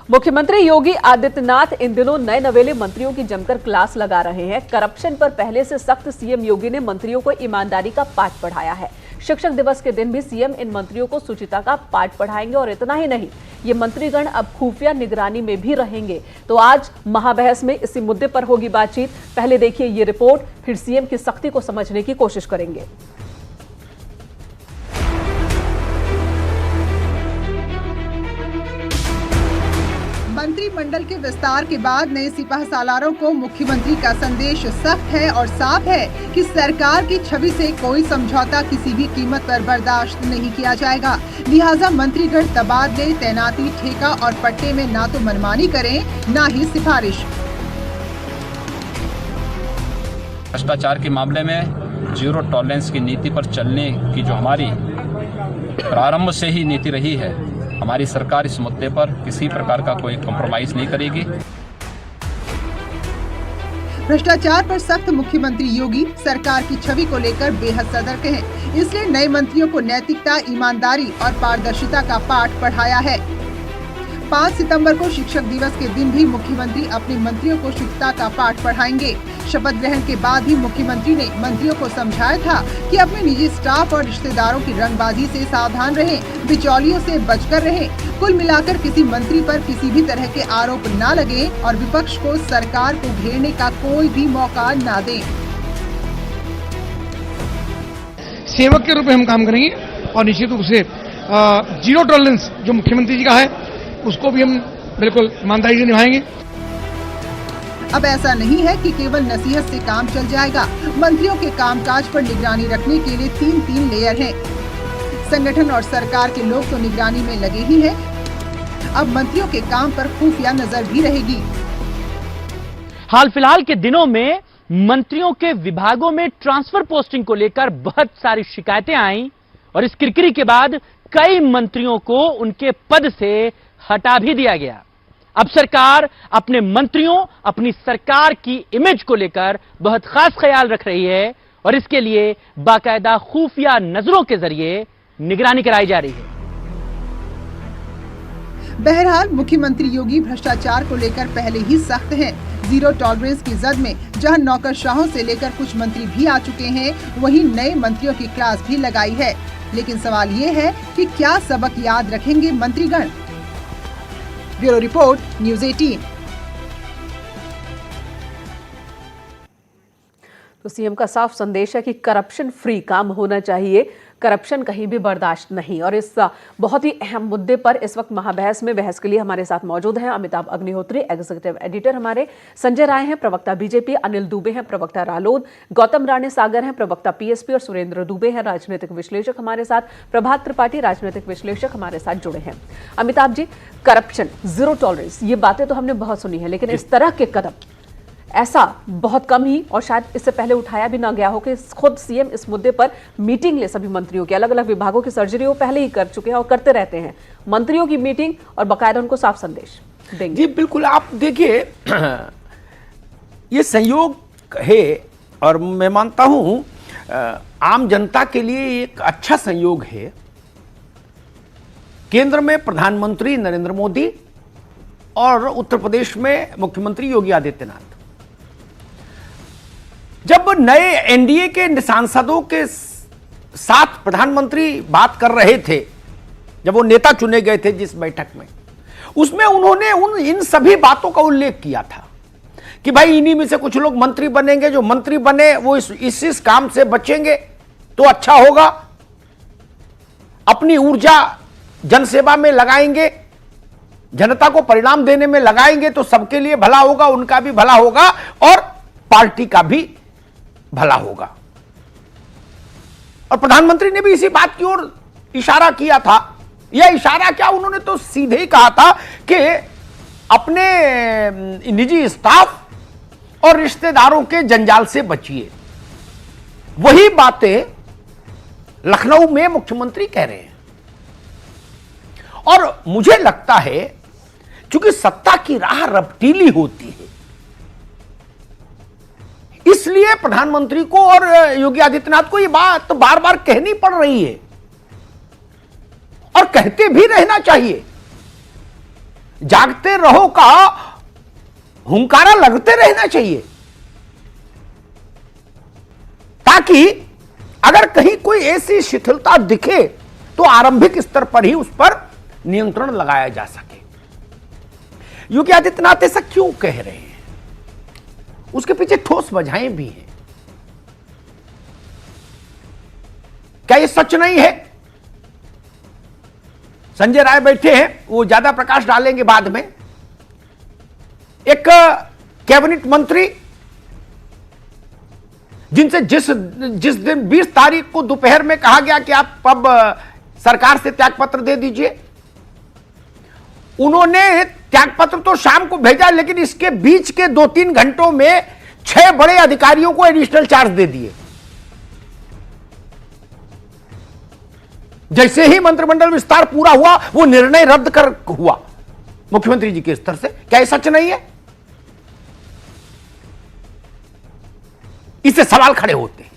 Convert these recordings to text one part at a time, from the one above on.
मुख्यमंत्री योगी आदित्यनाथ इन दिनों नए नवेले मंत्रियों की जमकर क्लास लगा रहे हैं। करप्शन पर पहले से सख्त सीएम योगी ने मंत्रियों को ईमानदारी का पाठ पढ़ाया है। शिक्षक दिवस के दिन भी सीएम इन मंत्रियों को शुचिता का पाठ पढ़ाएंगे और इतना ही नहीं, ये मंत्रीगण अब खुफिया निगरानी में भी रहेंगे। तो आज महाबहस में इसी मुद्दे पर होगी बातचीत। पहले देखिए ये रिपोर्ट, फिर सीएम की सख्ती को समझने की कोशिश करेंगे। मंत्रिमंडल के विस्तार के बाद नए सिपह सालारों को मुख्यमंत्री का संदेश सख्त है और साफ है कि सरकार की छवि से कोई समझौता किसी भी कीमत पर बर्दाश्त नहीं किया जाएगा। लिहाजा मंत्रीगण तबादले, तैनाती, ठेका और पट्टे में ना तो मनमानी करें, ना ही सिफारिश। भ्रष्टाचार के मामले में जीरो टॉलरेंस की नीति पर चलने की जो हमारी प्रारंभ से ही नीति रही है, हमारी सरकार इस मुद्दे पर किसी प्रकार का कोई कॉम्प्रोमाइज नहीं करेगी। भ्रष्टाचार पर सख्त मुख्यमंत्री योगी सरकार की छवि को लेकर बेहद सतर्क हैं। इसलिए नए मंत्रियों को नैतिकता, ईमानदारी और पारदर्शिता का पाठ पढ़ाया है। 5 सितंबर को शिक्षक दिवस के दिन भी मुख्यमंत्री अपने मंत्रियों को शुचिता का पाठ पढ़ाएंगे। शपथ ग्रहण के बाद भी मुख्यमंत्री ने मंत्रियों को समझाया था कि अपने निजी स्टाफ और रिश्तेदारों की रंगबाजी से सावधान रहें, बिचौलियों से बचकर रहें। कुल मिलाकर किसी मंत्री पर किसी भी तरह के आरोप न लगे और विपक्ष को सरकार को घेरने का कोई भी मौका न दें। सेवक के रूप में हम काम करेंगे और निश्चित रूप से जीरो टॉलरेंस जो मुख्यमंत्री जी का है उसको भी हम बिल्कुल ईमानदारी से निभाएंगे। अब ऐसा नहीं है कि केवल नसीहत से काम चल जाएगा। मंत्रियों के कामकाज पर निगरानी रखने के लिए 3 लेयर हैं। संगठन और सरकार के लोग तो निगरानी में लगे ही हैं। अब मंत्रियों के काम पर खुफिया नजर भी रहेगी। हाल फिलहाल के दिनों में मंत्रियों के विभागों में ट्रांसफर पोस्टिंग को लेकर बहुत सारी शिकायतें आईं और इस किरकिरी के बाद कई मंत्रियों को उनके पद से हटा भी दिया गया। अब सरकार अपने मंत्रियों, अपनी सरकार की इमेज को लेकर बहुत खास ख्याल रख रही है और इसके लिए बाकायदा खुफिया नजरों के जरिए निगरानी कराई जा रही है। बहरहाल मुख्यमंत्री योगी भ्रष्टाचार को लेकर पहले ही सख्त हैं। जीरो टॉलरेंस की जद में जहां नौकरशाहों से लेकर कुछ मंत्री भी आ चुके हैं, वहीं नए मंत्रियों की क्लास भी लगाई है। लेकिन सवाल ये है कि क्या सबक याद रखेंगे मंत्रीगण। Bureau report, news 18। तो सीएम का साफ संदेश है कि करप्शन फ्री काम होना चाहिए, करप्शन कहीं भी बर्दाश्त नहीं। और इस बहुत ही अहम मुद्दे पर इस वक्त महाबहस में बहस के लिए हमारे साथ मौजूद हैं अमिताभ अग्निहोत्री, एग्जीक्यूटिव एडिटर हमारे, संजय राय हैं प्रवक्ता बीजेपी, अनिल दुबे हैं प्रवक्ता रालोद, गौतम राणे सागर हैं प्रवक्ता पीएसपी और सुरेंद्र दुबे हैं राजनीतिक विश्लेषक हमारे साथ, प्रभात त्रिपाठी राजनीतिक विश्लेषक हमारे साथ जुड़े हैं। Amitabh ji, corruption, zero tolerance, ये बातें तो हमने बहुत सुनी है, लेकिन इस तरह के कदम ऐसा बहुत कम ही और शायद इससे पहले उठाया भी ना गया हो कि खुद सीएम इस मुद्दे पर मीटिंग ले सभी मंत्रियों की। अलग अलग विभागों की सर्जरी वो पहले ही कर चुके हैं और करते रहते हैं। मंत्रियों की मीटिंग और बाकायदा उनको साफ संदेश देंगे। जी बिल्कुल, आप देखिए ये संयोग है और मैं मानता हूं आम जनता के लिए एक अच्छा संयोग है। केंद्र में प्रधानमंत्री नरेंद्र मोदी और उत्तर प्रदेश में मुख्यमंत्री योगी आदित्यनाथ, जब नए एनडीए के सांसदों के साथ प्रधानमंत्री बात कर रहे थे, जब वो नेता चुने गए थे जिस बैठक में, उसमें उन्होंने इन सभी बातों का उल्लेख किया था कि भाई इन्हीं में से कुछ लोग मंत्री बनेंगे, जो मंत्री बने वो इस काम से बचेंगे तो अच्छा होगा, अपनी ऊर्जा जनसेवा में लगाएंगे, जनता को परिणाम देने में लगाएंगे तो सबके लिए भला होगा, उनका भी भला होगा और पार्टी का भी भला होगा। और प्रधानमंत्री ने भी इसी बात की ओर इशारा किया था। यह इशारा क्या, उन्होंने तो सीधे ही कहा था कि अपने निजी स्टाफ और रिश्तेदारों के जंजाल से बचिए। वही बातें लखनऊ में मुख्यमंत्री कह रहे हैं। और मुझे लगता है क्योंकि सत्ता की राह रपटीली होती है, इसलिए प्रधानमंत्री को और योगी आदित्यनाथ को ये बात बार बार कहनी पड़ रही है और कहते भी रहना चाहिए। जागते रहो का हुंकारा लगते रहना चाहिए, ताकि अगर कहीं कोई ऐसी शिथिलता दिखे तो आरंभिक स्तर पर ही उस पर नियंत्रण लगाया जा सके। योगी आदित्यनाथ ऐसा क्यों कह रहे हैं? उसके पीछे ठोस वजहें भी हैं। क्या ये सच नहीं है? संजय राय बैठे हैं, वो ज्यादा प्रकाश डालेंगे बाद में। एक कैबिनेट मंत्री जिनसे जिस दिन 20 तारीख को दोपहर में कहा गया कि आप अब सरकार से त्यागपत्र दे दीजिए, उन्होंने त्यागपत्र तो शाम को भेजा, लेकिन इसके बीच के 2-3 घंटों में 6 बड़े अधिकारियों को एडिशनल चार्ज दे दिए। जैसे ही मंत्रिमंडल विस्तार पूरा हुआ, वो निर्णय रद्द कर हुआ मुख्यमंत्री जी के स्तर से। क्या ये सच नहीं है? इससे सवाल खड़े होते हैं।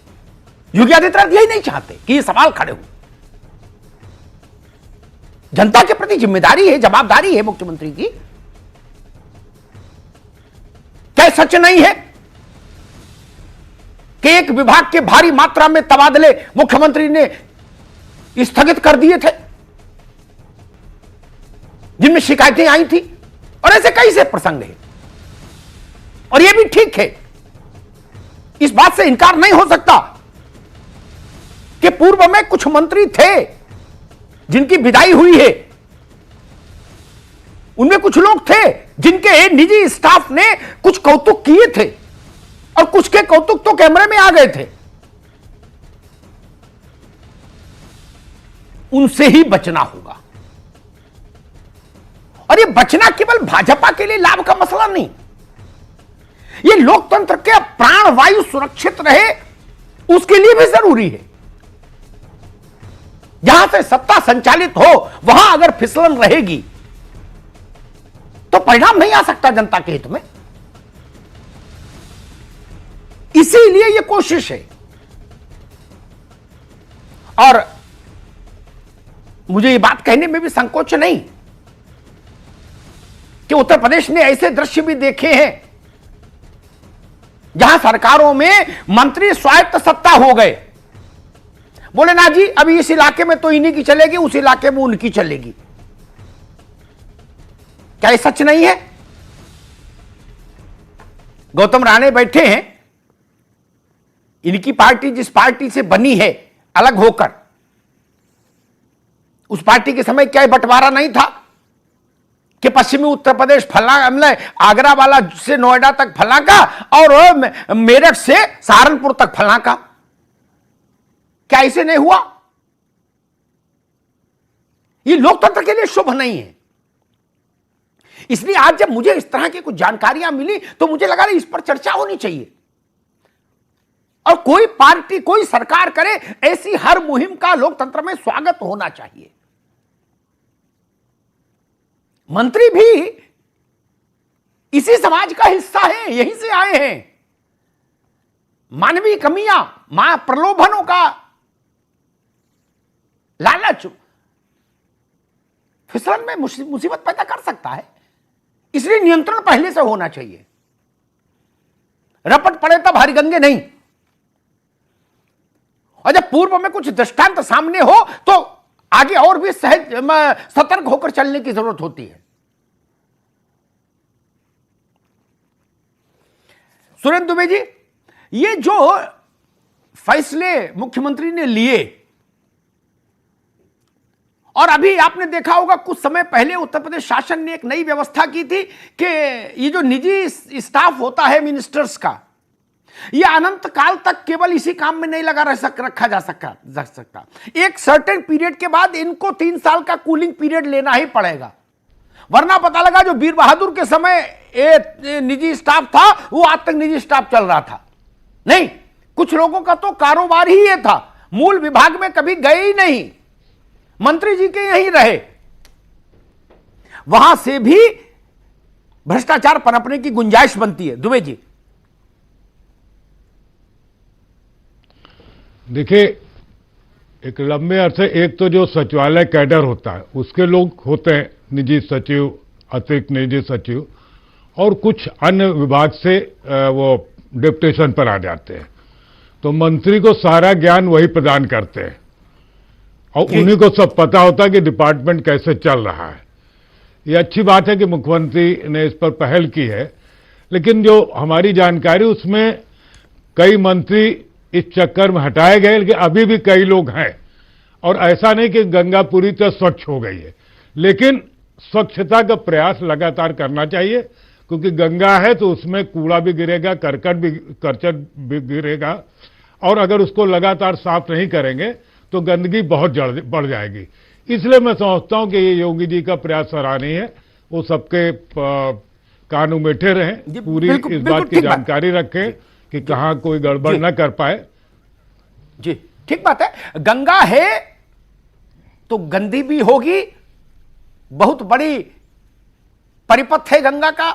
योगी आदित्यनाथ यही नहीं चाहते कि ये सवाल खड़े हो। जनता के प्रति जिम्मेदारी है, जवाबदारी है मुख्यमंत्री की। क्या सच नहीं है कि एक विभाग के भारी मात्रा में तबादले मुख्यमंत्री ने स्थगित कर दिए थे, जिनमें शिकायतें आई थी? और ऐसे कई से प्रसंग हैं। और यह भी ठीक है, इस बात से इनकार नहीं हो सकता कि पूर्व में कुछ मंत्री थे जिनकी विदाई हुई है। उनमें कुछ लोग थे जिनके निजी स्टाफ ने कुछ कौतुक किए थे, और कुछ के कौतुक तो कैमरे में आ गए थे। उनसे ही बचना होगा। और यह बचना केवल भाजपा के लिए लाभ का मसला नहीं, यह लोकतंत्र के प्राण वायु सुरक्षित रहे उसके लिए भी जरूरी है। जहां से सत्ता संचालित हो वहां अगर फिसलन रहेगी तो परिणाम नहीं आ सकता जनता के हित में। इसीलिए यह कोशिश है। और मुझे यह बात कहने में भी संकोच नहीं कि उत्तर प्रदेश ने ऐसे दृश्य भी देखे हैं जहां सरकारों में मंत्री स्वायत्त सत्ता हो गए। बोले ना जी, अभी इस इलाके में तो इन्हीं की चलेगी, उस इलाके में उनकी चलेगी। क्या ये सच नहीं है? गौतम राणे बैठे हैं, इनकी पार्टी जिस पार्टी से बनी है अलग होकर, उस पार्टी के समय क्या बंटवारा नहीं था कि पश्चिमी उत्तर प्रदेश फला, आगरा वाला से नोएडा तक फला का और मेरठ से सहारनपुर तक फला का? क्या ऐसे नहीं हुआ? ये लोकतंत्र के लिए शुभ नहीं है। इसलिए आज जब मुझे इस तरह की कुछ जानकारियां मिली तो मुझे लगा इस पर चर्चा होनी चाहिए। और कोई पार्टी, कोई सरकार करे, ऐसी हर मुहिम का लोकतंत्र में स्वागत होना चाहिए। मंत्री भी इसी समाज का हिस्सा है, यहीं से आए हैं। मानवीय कमियां, प्रलोभनों का लालच फिसलन में मुसीबत पैदा कर सकता है। इसलिए नियंत्रण पहले से होना चाहिए। रपट पड़े तब हरिगंगे नहीं। और जब पूर्व में कुछ दृष्टांत सामने हो तो आगे और भी सहज सतर्क होकर चलने की जरूरत होती है। सुरेंद्र दुबे जी, ये जो फैसले मुख्यमंत्री ने लिए, और अभी आपने देखा होगा कुछ समय पहले उत्तर प्रदेश शासन ने एक नई व्यवस्था की थी कि ये जो निजी स्टाफ होता है मिनिस्टर्स का, ये अनंत काल तक केवल इसी काम में नहीं रखा जा सकता। एक सर्टेन पीरियड के बाद इनको 3 साल का कूलिंग पीरियड लेना ही पड़ेगा। वरना पता लगा जो वीर बहादुर के समय निजी स्टाफ था वो आज तक निजी स्टाफ चल रहा था। नहीं, कुछ लोगों का तो कारोबार ही ये था, मूल विभाग में कभी गए ही नहीं, मंत्री जी के यहीं रहे। वहां से भी भ्रष्टाचार पनपने की गुंजाइश बनती है। दुबे जी, देखिए, एक लंबे अरसे, एक तो जो सचिवालय कैडर होता है उसके लोग होते हैं, निजी सचिव, अतिरिक्त निजी सचिव और कुछ अन्य विभाग से वो डिप्यूटेशन पर आ जाते हैं, तो मंत्री को सारा ज्ञान वही प्रदान करते हैं और उन्हीं को सब पता होता है कि डिपार्टमेंट कैसे चल रहा है। ये अच्छी बात है कि मुख्यमंत्री ने इस पर पहल की है, लेकिन जो हमारी जानकारी उसमें कई मंत्री इस चक्कर में हटाए गए, लेकिन अभी भी कई लोग हैं। और ऐसा नहीं कि गंगा पूरी तरह स्वच्छ हो गई है, लेकिन स्वच्छता का प्रयास लगातार करना चाहिए, क्योंकि गंगा है तो उसमें कूड़ा भी गिरेगा, करकट भी गिरेगा, और अगर उसको लगातार साफ नहीं करेंगे तो गंदगी बहुत बढ़ जाएगी। इसलिए मैं समझता हूं कि ये योगी जी का प्रयास सराहनीय है। वो सबके कान उमेठे रहें, पूरी इस बात की जानकारी रखें कि कहां कोई गड़बड़ न कर पाए। जी ठीक बात है। गंगा है तो गंदी भी होगी, बहुत बड़ी परिपथ है गंगा का।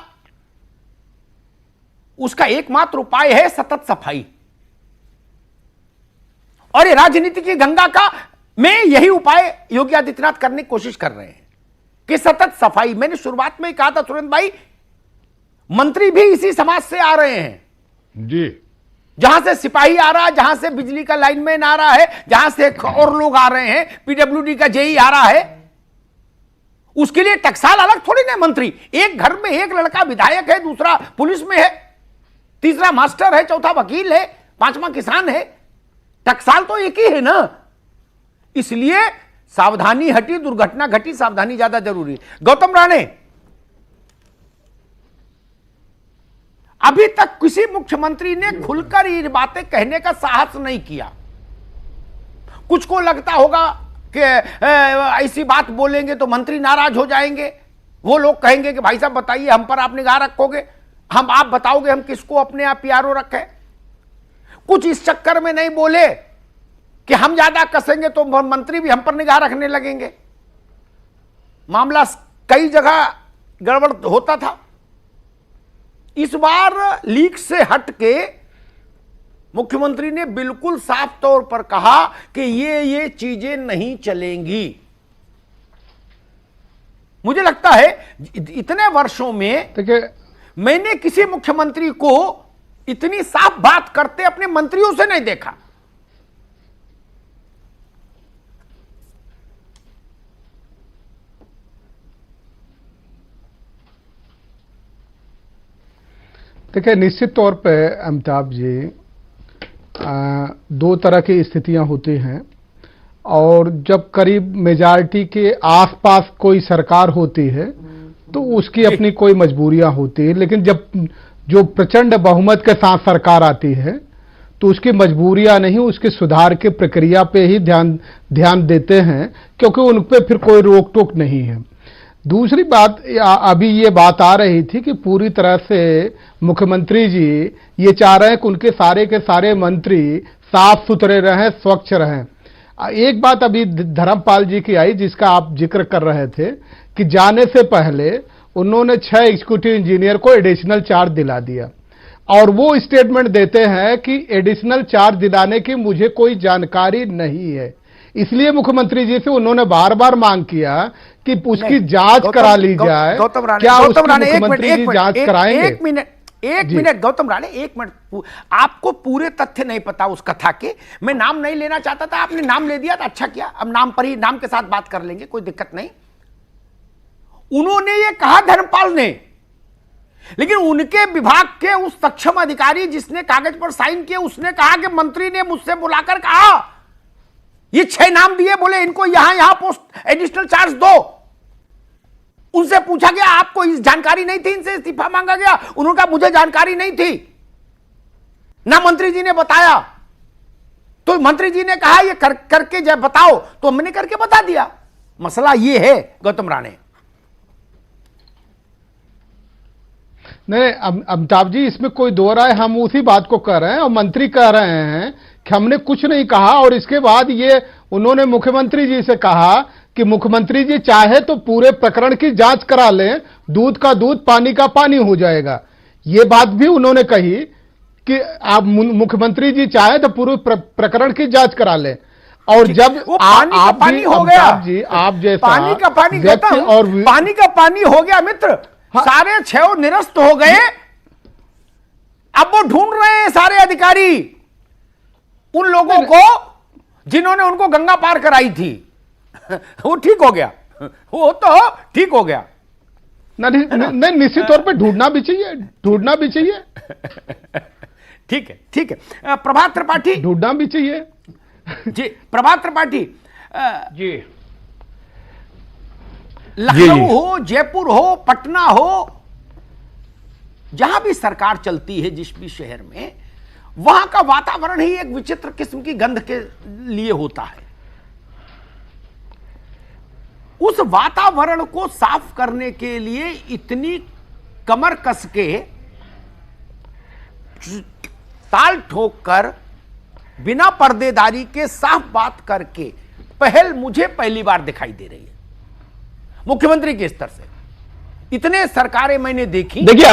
उसका एकमात्र उपाय है सतत सफाई, और ये राजनीति की गंगा का में यही उपाय योगी आदित्यनाथ करने की कोशिश कर रहे हैं कि सतत सफाई। मैंने शुरुआत में ही कहा था सुरेंद्र भाई, मंत्री भी इसी समाज से आ रहे हैं जी। जहां से सिपाही आ रहा है, जहां से बिजली का लाइनमैन आ रहा है, जहां से और लोग आ रहे हैं, पीडब्ल्यूडी का जेई आ रहा है। उसके लिए टकसाल अलग थोड़ी ना मंत्री। एक घर में एक लड़का विधायक है, दूसरा पुलिस में है, तीसरा मास्टर है, चौथा वकील है, पांचवा किसान है। टकसाल तो एक ही है ना। इसलिए सावधानी हटी, दुर्घटना घटी, सावधानी ज्यादा जरूरी है। गौतम राणे, अभी तक किसी मुख्यमंत्री ने खुलकर ये बातें कहने का साहस नहीं किया। कुछ को लगता होगा कि ऐसी बात बोलेंगे तो मंत्री नाराज हो जाएंगे, वो लोग कहेंगे कि भाई साहब बताइए, हम पर आप निगाह रखोगे, आप बताओगे हम किसको अपने आप पीआरओ रखें। कुछ इस चक्कर में नहीं बोले कि हम ज्यादा कसेंगे तो मंत्री भी हम पर निगाह रखने लगेंगे। मामला कई जगह गड़बड़ होता था। इस बार लीक से हटके मुख्यमंत्री ने बिल्कुल साफ तौर पर कहा कि ये चीजें नहीं चलेंगी। मुझे लगता है इतने वर्षों में मैंने किसी मुख्यमंत्री को इतनी साफ बात करते अपने मंत्रियों से नहीं देखा। देखिए, निश्चित तौर पे अमिताभ जी, दो तरह की स्थितियां होती हैं, और जब करीब मेजॉरिटी के आसपास कोई सरकार होती है तो उसकी अपनी कोई मजबूरियां होती है, लेकिन जब जो प्रचंड बहुमत के साथ सरकार आती है तो उसकी मजबूरियां नहीं, उसके सुधार की प्रक्रिया पे ही ध्यान देते हैं, क्योंकि उन पे फिर कोई रोक टोक नहीं है। दूसरी बात, अभी ये बात आ रही थी कि पूरी तरह से मुख्यमंत्री जी ये चाह रहे हैं कि उनके सारे के सारे मंत्री साफ सुथरे रहें, स्वच्छ रहें। एक बात अभी धर्मपाल जी की आई जिसका आप जिक्र कर रहे थे कि जाने से पहले उन्होंने 6 एग्जीक्यूटिव इंजीनियर को एडिशनल चार्ज दिला दिया, और वो स्टेटमेंट देते हैं कि एडिशनल चार्ज दिलाने की मुझे कोई जानकारी नहीं है। इसलिए मुख्यमंत्री जी से उन्होंने बार बार मांग किया कि उसकी जांच करा ली जाए। क्या मुख्यमंत्री जी जांच कराएंगे? एक मिनट गौतम राणे, एक मिनट। आपको पूरे तथ्य नहीं पता उस कथा के। मैं नाम नहीं लेना चाहता था, आपने नाम ले दिया तो अच्छा किया। अब नाम पर ही, नाम के साथ बात कर लेंगे, कोई दिक्कत नहीं। उन्होंने ये कहा धर्मपाल ने, लेकिन उनके विभाग के उस सक्षम अधिकारी जिसने कागज पर साइन किए, उसने कहा कि मंत्री ने मुझसे बुलाकर कहा, ये 6 नाम दिए, बोले इनको यहां पोस्ट एडिशनल चार्ज दो। उनसे पूछा गया आपको इस जानकारी नहीं थी, इनसे इस्तीफा मांगा गया, उन्होंने कहा मुझे जानकारी नहीं थी, ना मंत्री जी ने बताया। तो मंत्री जी ने कहा ये करके जब बताओ, तो हमने करके बता दिया। मसला ये है गौतम राणे। नहीं अमिताभ जी, इसमें कोई दो राय, हम उसी बात को कह रहे हैं, और मंत्री कह रहे हैं कि हमने कुछ नहीं कहा। और इसके बाद ये उन्होंने मुख्यमंत्री जी से कहा कि मुख्यमंत्री जी चाहे तो पूरे प्रकरण की जांच करा लें, दूध का दूध पानी का पानी हो जाएगा। ये बात भी उन्होंने कही कि आप मुख्यमंत्री जी चाहे तो पूरे प्रकरण की जांच करा लें। और जब वो पानी का पानी हो गया जी, आप जैसा पानी का पानी व्यक्ति गौतम, और पानी का पानी हो गया मित्र। हाँ। सारे 6 निरस्त हो गए। अब वो ढूंढ रहे हैं सारे अधिकारी उन लोगों को जिन्होंने उनको गंगा पार कराई थी। वो ठीक हो गया, वो तो ठीक हो गया। नहीं, निश्चित तौर पे ढूंढना भी चाहिए। ठीक है, ठीक है। प्रभात त्रिपाठी, ढूंढना भी चाहिए जी। प्रभात त्रिपाठी जी, लखनऊ हो, जयपुर हो, पटना हो, जहां भी सरकार चलती है, जिस भी शहर में, वहां का वातावरण ही एक विचित्र किस्म की गंध के लिए होता है। उस वातावरण को साफ करने के लिए इतनी कमर कस के, ताल ठोक कर, बिना पर्देदारी के साफ बात करके पहल मुझे पहली बार दिखाई दे रही है मुख्यमंत्री के स्तर से। इतने सरकारें मैंने देखी, देखिए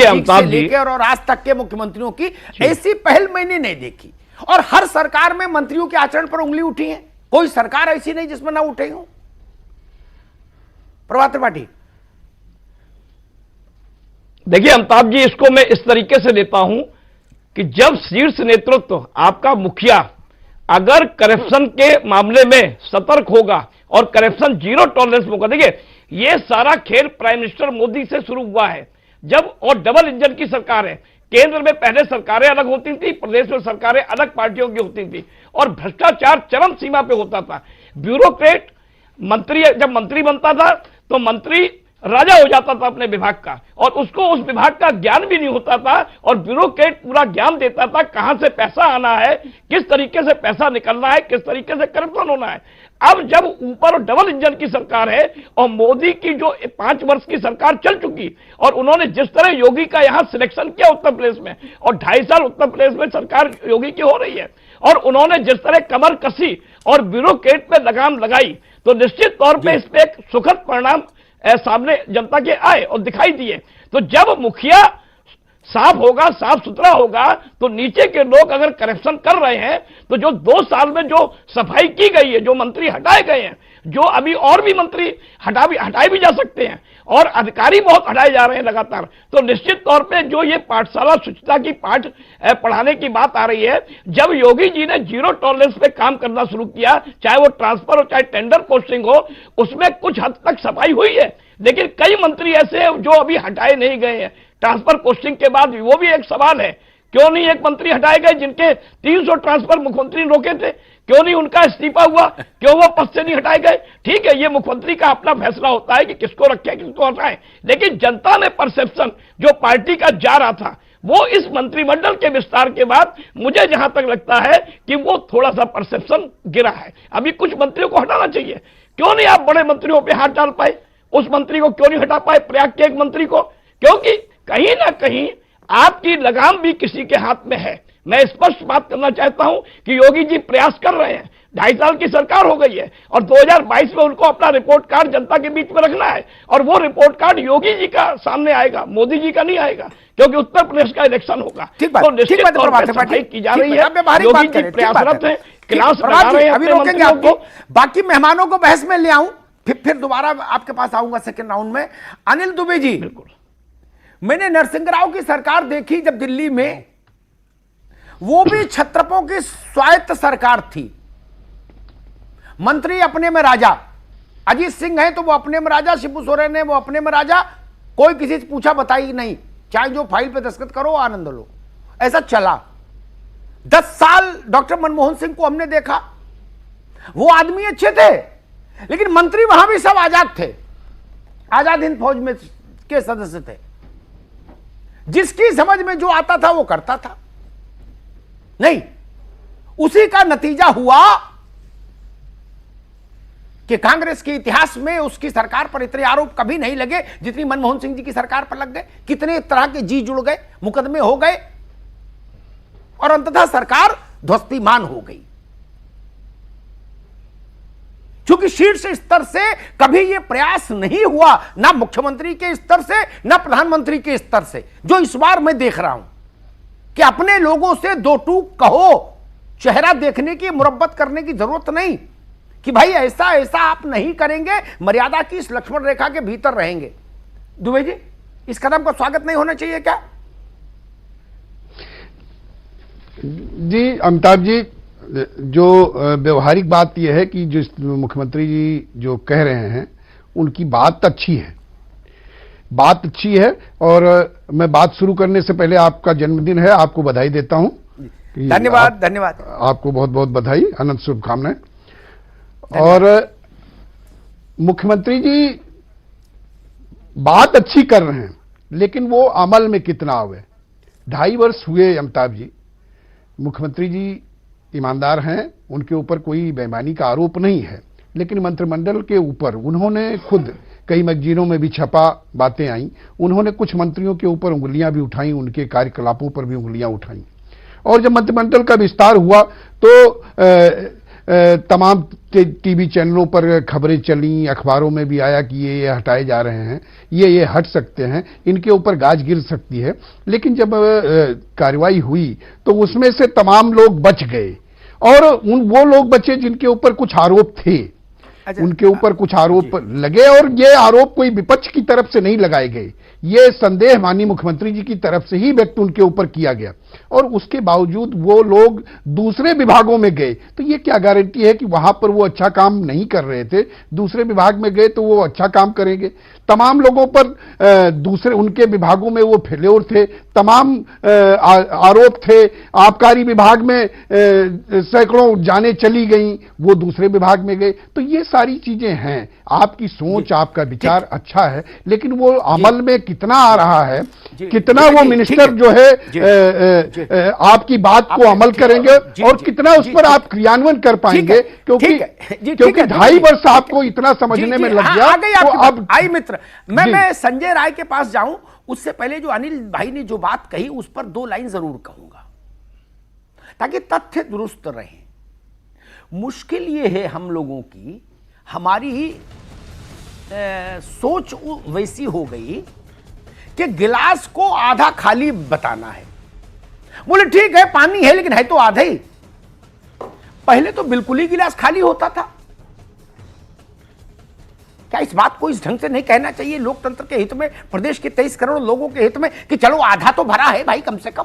अमिताभ जी लेकर और आज तक के मुख्यमंत्रियों की ऐसी पहल मैंने नहीं देखी। और हर सरकार में मंत्रियों के आचरण पर उंगली उठी है, कोई सरकार ऐसी नहीं जिसमें ना उठे हो। प्रभात त्रिपाठी, देखिए अमिताभ जी, इसको मैं इस तरीके से लेता हूं कि जब शीर्ष नेतृत्व, आपका मुखिया, अगर करप्शन के मामले में सतर्क होगा और करप्शन जीरो टॉलरेंस होगा। देखिए ये सारा खेल प्राइम मिनिस्टर मोदी से शुरू हुआ है, जब और डबल इंजन की सरकार है। केंद्र में पहले सरकारें अलग होती थी, प्रदेश में सरकारें अलग पार्टियों की होती थी, और भ्रष्टाचार चरम सीमा पे होता था। ब्यूरोक्रेट मंत्री, जब मंत्री बनता था तो मंत्री राजा हो जाता था अपने विभाग का, और उसको उस विभाग का ज्ञान भी नहीं होता था, और ब्यूरोक्रेट पूरा ज्ञान देता था कहां से पैसा आना है, किस तरीके से पैसा निकलना है, किस तरीके से करप्शन होना है। अब जब ऊपर डबल इंजन की सरकार है और मोदी की जो 5 वर्ष की सरकार चल चुकी, और उन्होंने जिस तरह योगी का यहां सिलेक्शन किया उत्तर प्रदेश में, और 2.5 साल उत्तर प्रदेश में सरकार योगी की हो रही है, और उन्होंने जिस तरह कमर कसी और ब्यूरोक्रेट पे लगाम लगाई, तो निश्चित तौर पे इस पे एक सुखद परिणाम सामने जनता के आए और दिखाई दिए। तो जब मुखिया साफ होगा, साफ सुथरा होगा, तो नीचे के लोग अगर करप्शन कर रहे हैं, तो जो 2 साल में जो सफाई की गई है, जो मंत्री हटाए गए हैं, जो अभी और भी मंत्री हटाए भी जा सकते हैं, और अधिकारी बहुत हटाए जा रहे हैं लगातार, तो निश्चित तौर पे जो ये पाठशाला शुचिता की पाठ पढ़ाने की बात आ रही है, जब योगी जी ने जीरो टॉलरेंस पे काम करना शुरू किया, चाहे वो ट्रांसफर हो चाहे टेंडर पोस्टिंग हो, उसमें कुछ हद तक सफाई हुई है। लेकिन कई मंत्री ऐसे हैं जो अभी हटाए नहीं गए हैं ट्रांसफर पोस्टिंग के बाद। वो भी एक सवाल है, क्यों नहीं एक मंत्री हटाए गए जिनके 300 ट्रांसफर मुख्यमंत्री ने रोके थे? क्यों नहीं उनका इस्तीफा हुआ? क्यों वो पद से नहीं हटाए गए? ठीक है, ये मुख्यमंत्री का अपना फैसला होता है कि किसको रखें किसको हटाएं, लेकिन जनता में परसेप्शन जो पार्टी का जा रहा था, वो इस मंत्रिमंडल के विस्तार के बाद मुझे जहां तक लगता है कि वो थोड़ा सा परसेप्शन गिरा है। अभी कुछ मंत्रियों को हटाना चाहिए। क्यों नहीं आप बड़े मंत्रियों पर हाथ डाल पाए? उस मंत्री को क्यों नहीं हटा पाए, प्रयाग के एक मंत्री को? क्योंकि कहीं ना कहीं आपकी लगाम भी किसी के हाथ में है। मैं स्पष्ट बात करना चाहता हूं कि योगी जी प्रयास कर रहे हैं, 2.5 साल की सरकार हो गई है, और 2022 में उनको अपना रिपोर्ट कार्ड जनता के बीच में रखना है, और वो रिपोर्ट कार्ड योगी जी का सामने आएगा, मोदी जी का नहीं आएगा, क्योंकि उत्तर प्रदेश का इलेक्शन होगा। तो निश्चित तौर पर सफाई की जा रही है, योगी जी प्रयासरत है, क्लास लगा रहे हैं अभी रोकेंगे आपको, बाकी मेहमानों को बहस में ले आऊं, फिर दोबारा आपके पास आऊंगा सेकंड राउंड में। अनिल दुबे जी, बिल्कुल, मैंने नरसिंह राव की सरकार देखी जब दिल्ली में, वो भी छत्रपों की स्वायत्त सरकार थी। मंत्री अपने में राजा, अजीत सिंह है तो वो अपने में राजा, शिबू सोरेन है वो अपने में राजा, कोई किसी से पूछा बताई नहीं, चाहे जो फाइल पे दस्तखत करो आनंद लो, ऐसा चला। 10 साल डॉक्टर मनमोहन सिंह को हमने देखा, वो आदमी अच्छे थे, लेकिन मंत्री वहां भी सब आजाद थे, आजाद हिंद फौज में के सदस्य थे, जिसकी समझ में जो आता था वो करता था। नहीं, उसी का नतीजा हुआ कि कांग्रेस के इतिहास में उसकी सरकार पर इतने आरोप कभी नहीं लगे जितनी मनमोहन सिंह जी की सरकार पर लग गए। कितने तरह के जी जुड़ गए, मुकदमे हो गए, और अंततः सरकार ध्वस्तीमान हो गई। क्योंकि शीर्ष स्तर से कभी यह प्रयास नहीं हुआ, ना मुख्यमंत्री के स्तर से ना प्रधानमंत्री के स्तर से, जो इस बार मैं देख रहा हूं कि अपने लोगों से 2 टूक कहो, चेहरा देखने की, मुरब्बत करने की जरूरत नहीं कि भाई ऐसा ऐसा आप नहीं करेंगे, मर्यादा की इस लक्ष्मण रेखा के भीतर रहेंगे। दुबे जी, इस कदम का स्वागत नहीं होना चाहिए क्या? जी अमिताभ जी, जो व्यवहारिक बात यह है कि जिस मुख्यमंत्री जी जो कह रहे हैं उनकी बात अच्छी है, बात अच्छी है। और मैं बात शुरू करने से पहले, आपका जन्मदिन है, आपको बधाई देता हूं। धन्यवाद, धन्यवाद। आपको बहुत बहुत बधाई, अनंत शुभकामनाएं। और मुख्यमंत्री जी बात अच्छी कर रहे हैं, लेकिन वो अमल में कितना हुए। 2.5 वर्ष हुए अमिताभ जी, मुख्यमंत्री जी ईमानदार हैं, उनके ऊपर कोई बेईमानी का आरोप नहीं है, लेकिन मंत्रिमंडल के ऊपर उन्होंने खुद, कई मैगजीनों में भी छपा बातें आई, उन्होंने कुछ मंत्रियों के ऊपर उंगलियां भी उठाई, उनके कार्यकलापों पर भी उंगलियां उठाई। और जब मंत्रिमंडल का विस्तार हुआ तो तमाम टीवी चैनलों पर खबरें चली, अखबारों में भी आया कि ये हटाए जा रहे हैं, ये हट सकते हैं, इनके ऊपर गाज गिर सकती है। लेकिन जब कार्रवाई हुई तो उसमें से तमाम लोग बच गए, और वो लोग बचे जिनके ऊपर कुछ आरोप थे, उनके ऊपर कुछ आरोप लगे। और ये आरोप कोई विपक्ष की तरफ से नहीं लगाए गए, ये संदेह माननीय मुख्यमंत्री जी की तरफ से ही व्यक्त उनके ऊपर किया गया। और उसके बावजूद वो लोग दूसरे विभागों में गए, तो ये क्या गारंटी है कि वहां पर वो अच्छा काम नहीं कर रहे थे? दूसरे विभाग में गए तो वो अच्छा काम करेंगे। तमाम लोगों पर दूसरे उनके विभागों में वो फेल्योर थे, तमाम आरोप थे। आबकारी विभाग में सैकड़ों जाने चली गई, वो दूसरे विभाग में गए। तो ये सारी चीजें हैं। आपकी सोच, आपका विचार अच्छा है, लेकिन वो अमल में कितना आ रहा है, कितना वो मिनिस्टर जो है आपकी बात को अमल करेंगे, और कितना उस पर आप क्रियान्वयन कर पाएंगे, क्योंकि 2.5 वर्ष आपको इतना समझने में लग गया। तो अब आई मित्र, मैं संजय राय के पास जाऊं, उससे पहले जो अनिल भाई ने जो बात कही उस पर 2 लाइन जरूर कहूंगा, ताकि तथ्य दुरुस्त रहे। मुश्किल ये है हम लोगों की, हमारी सोच वैसी हो गई कि गिलास को आधा खाली बताना है। बोले ठीक है, पानी है, लेकिन है तो आधा ही। पहले तो बिल्कुल ही गिलास खाली होता था। क्या इस बात को इस ढंग से नहीं कहना चाहिए लोकतंत्र के हित में, प्रदेश के 23 करोड़ लोगों के हित में, कि चलो आधा तो भरा है भाई कम से कम।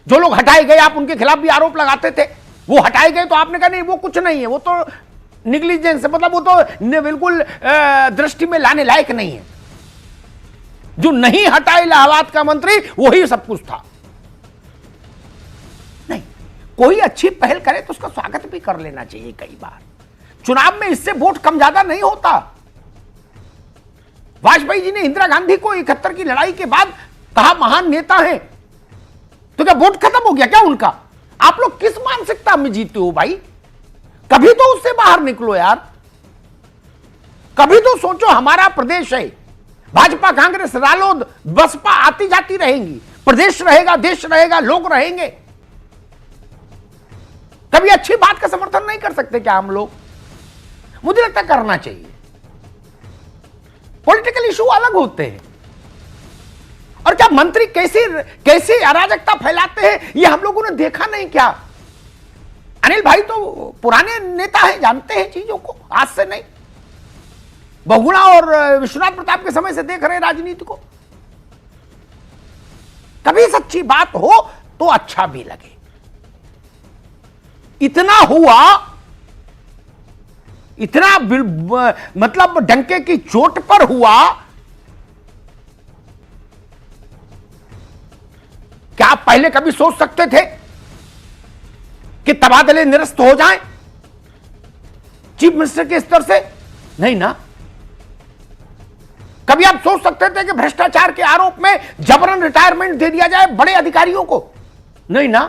जो लोग हटाए गए, आप उनके खिलाफ भी आरोप लगाते थे, वो हटाए गए तो आपने कहा नहीं वो कुछ नहीं है, वो तो निग्लिजेंस है, मतलब वो तो बिल्कुल दृष्टि में लाने लायक नहीं है। जो नहीं हटाए इलाहाबाद का मंत्री, वही सब कुछ था। नहीं, कोई अच्छी पहल करे तो उसका स्वागत भी कर लेना चाहिए। कई बार चुनाव में इससे वोट कम ज्यादा नहीं होता। वाजपेयी जी ने इंदिरा गांधी को 71 की लड़ाई के बाद कहा महान नेता है, तो क्या वोट खत्म हो गया क्या उनका? आप लोग किस मानसिकता में जीते हो भाई? कभी तो उससे बाहर निकलो यार। कभी तो सोचो हमारा प्रदेश है, भाजपा, कांग्रेस, रालोद, बसपा आती जाती रहेंगी, प्रदेश रहेगा, देश रहेगा, लोग रहेंगे। कभी अच्छी बात का समर्थन नहीं कर सकते क्या हम लोग? मुझे लगता करना चाहिए। पॉलिटिकल इशू अलग होते हैं, और क्या मंत्री कैसी अराजकता फैलाते हैं ये हम लोगों ने देखा नहीं क्या? अनिल भाई तो पुराने नेता हैं, जानते हैं चीजों को, आज से नहीं। बहुगुणा और विश्वनाथ प्रताप के समय से देख रहे हैं राजनीति को। कभी सच्ची बात हो तो अच्छा भी लगे। इतना हुआ, इतना मतलब डंके की चोट पर हुआ। क्या आप पहले कभी सोच सकते थे कि तबादले निरस्त हो जाएं चीफ मिनिस्टर के स्तर से? नहीं ना। कभी आप सोच सकते थे कि भ्रष्टाचार के आरोप में जबरन रिटायरमेंट दे दिया जाए बड़े अधिकारियों को? नहीं ना।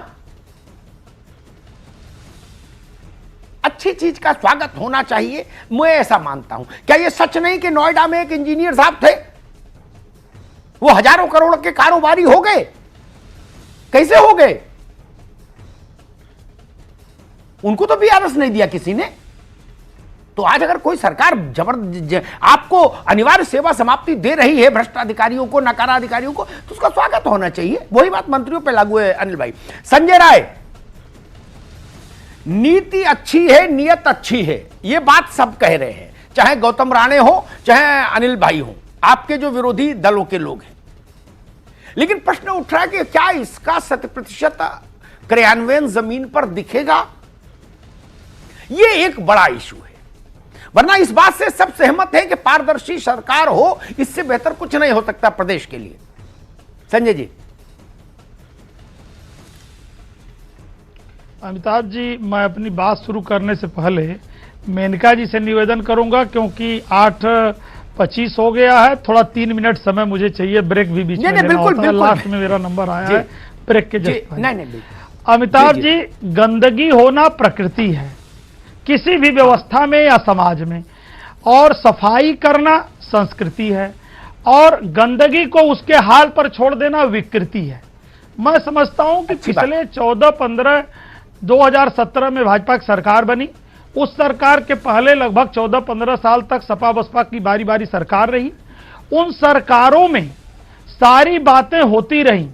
अच्छी चीज का स्वागत होना चाहिए, मैं ऐसा मानता हूं। क्या यह सच नहीं कि नोएडा में एक इंजीनियर साहब थे, वो हजारों करोड़ के कारोबारी हो गए? कैसे हो गए? उनको तो बीआरएस नहीं दिया किसी ने, तो आज अगर कोई सरकार आपको अनिवार्य सेवा समाप्ति दे रही है भ्रष्ट अधिकारियों को, नकारा अधिकारियों को, तो उसका स्वागत होना चाहिए। वही बात मंत्रियों पे लागू है अनिल भाई। संजय राय, नीति अच्छी है, नियत अच्छी है, ये बात सब कह रहे हैं, चाहे गौतम राणे हो, चाहे अनिल भाई हो, आपके जो विरोधी दलों के लोग हैं। लेकिन प्रश्न उठ रहा है कि क्या इसका 100% क्रियान्वयन जमीन पर दिखेगा? यह एक बड़ा इशू है। वरना इस बात से सब सहमत हैं कि पारदर्शी सरकार हो, इससे बेहतर कुछ नहीं हो सकता प्रदेश के लिए। संजय जी। अमिताभ जी, मैं अपनी बात शुरू करने से पहले मेनका जी से निवेदन करूंगा, क्योंकि 8:25 हो गया है, थोड़ा 3 मिनट समय मुझे चाहिए, ब्रेक भी बीच में लेना होता है। लास्ट में मेरा नंबर आया है ब्रेक के जस्ट। नहीं, अमिताभ जी, गंदगी होना प्रकृति है किसी भी व्यवस्था में या समाज में, और सफाई करना संस्कृति है, और गंदगी को उसके हाल पर छोड़ देना विकृति है। मैं समझता हूं कि पिछले 2017 में भाजपा की सरकार बनी, उस सरकार के पहले लगभग 14-15 साल तक सपा बसपा की बारी बारी सरकार रही। उन सरकारों में सारी बातें होती रही,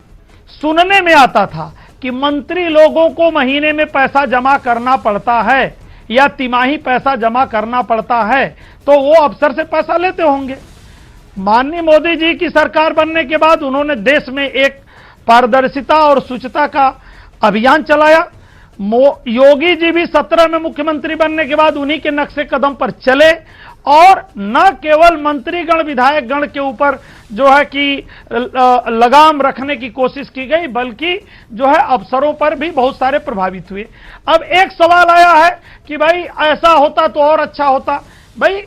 सुनने में आता था कि मंत्री लोगों को महीने में पैसा जमा करना पड़ता है या तिमाही पैसा जमा करना पड़ता है, तो वो अफसर से पैसा लेते होंगे। माननीय मोदी जी की सरकार बनने के बाद उन्होंने देश में एक पारदर्शिता और शुचिता का अभियान चलाया। योगी जी भी 17 में मुख्यमंत्री बनने के बाद उन्हीं के नक्शे कदम पर चले, और न केवल मंत्रीगण विधायक गण के ऊपर जो है कि लगाम रखने की कोशिश की गई, बल्कि जो है अफसरों पर भी बहुत सारे प्रभावित हुए। अब एक सवाल आया है कि भाई ऐसा होता तो और अच्छा होता। भाई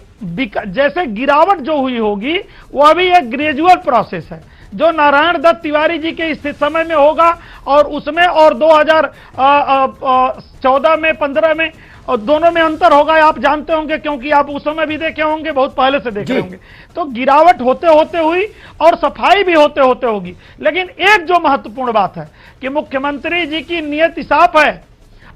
जैसे गिरावट जो हुई होगी वो अभी एक ग्रेजुअल प्रोसेस है, जो नारायण दत्त तिवारी जी के स्थित समय में होगा और उसमें और 2014 में 15 में और दोनों में अंतर होगा, आप जानते होंगे, क्योंकि आप उस समय भी देखे होंगे, बहुत पहले से देखे होंगे। तो गिरावट होते होते हुई और सफाई भी होते होते होगी। लेकिन एक जो महत्वपूर्ण बात है कि मुख्यमंत्री जी की नियत साफ है,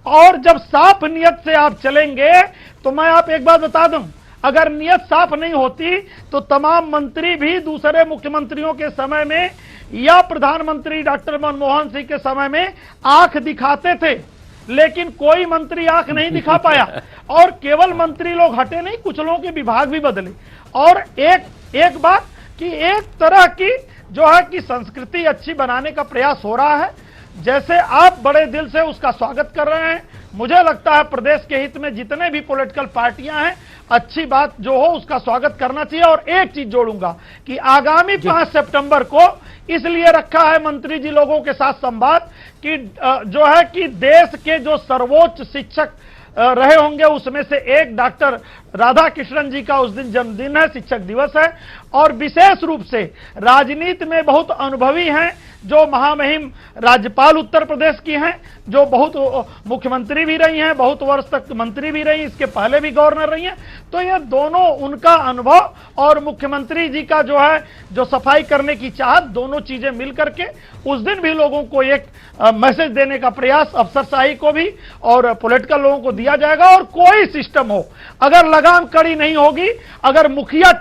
और जब साफ नियत से आप चलेंगे तो मैं आप एक बात बता दूं, अगर नियत साफ नहीं होती तो तमाम मंत्री भी दूसरे मुख्यमंत्रियों के समय में या प्रधानमंत्री डॉक्टर मनमोहन सिंह के समय में आंख दिखाते थे, लेकिन कोई मंत्री आंख नहीं दिखा पाया। और केवल मंत्री लोग हटे नहीं, कुछ लोगों के विभाग भी बदले। और एक बात कि एक तरह की जो है कि संस्कृति अच्छी बनाने का प्रयास हो रहा है, जैसे आप बड़े दिल से उसका स्वागत कर रहे हैं। मुझे लगता है प्रदेश के हित में जितने भी पॉलिटिकल पार्टियां हैं, अच्छी बात जो हो उसका स्वागत करना चाहिए। और एक चीज जोड़ूंगा कि आगामी 5 सितंबर को इसलिए रखा है मंत्री जी लोगों के साथ संवाद कि जो है कि देश के जो सर्वोच्च शिक्षक रहे होंगे उसमें से एक डॉक्टर राधाकृष्णन जी का उस दिन जन्मदिन है, शिक्षक दिवस है। और विशेष रूप से राजनीति में बहुत अनुभवी हैं, जो महामहिम राज्यपाल उत्तर प्रदेश की हैं, जो बहुत मुख्यमंत्री भी रही हैं, बहुत वर्ष तक मंत्री भी रही, इसके पहले भी गवर्नर रही हैं। तो ये दोनों, उनका अनुभव और मुख्यमंत्री जी का जो है जो सफाई करने की चाहत, दोनों चीजें मिल करके उस दिन भी लोगों को एक मैसेज देने का प्रयास अफसरशाही को भी और पॉलिटिकल लोगों को दिया जाएगा। और कोई सिस्टम हो, अगर लगाम कड़ी नहीं होगी, अगर मुखिया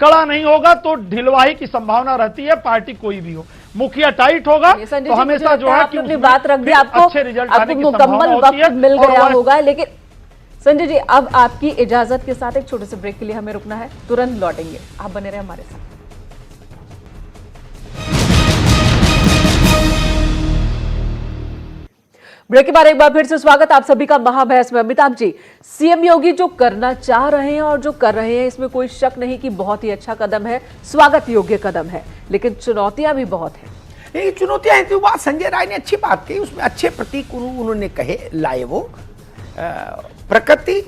कड़ा नहीं होगा, तो ढिलवाही की संभावना रहती है, पार्टी कोई भी हो। मुखिया टाइट होगा तो हमेशा जो है कि अपनी बात रख दी, आपको अच्छे रिजल्ट आने की मुकम्मल संभावना होती है। वक्त मिल गया होगा। लेकिन संजय जी, अब आपकी इजाजत के साथ एक छोटे से ब्रेक के लिए हमें रुकना है, तुरंत लौटेंगे, आप बने रहे हमारे साथ। ब्रेक के बाद एक बार फिर से स्वागत आप सभी का महाबहस में। अमिताभ जी, सीएम योगी जो करना चाह रहे हैं और जो कर रहे हैं, इसमें कोई शक नहीं कि बहुत ही अच्छा कदम है, स्वागत योग्य कदम है, लेकिन चुनौतियां भी बहुत हैं। ये चुनौतियां हैं, तो बात संजय राय ने अच्छी बात कही, उसमें अच्छे प्रतीक उन्होंने कहे, लाए वो प्रकृति,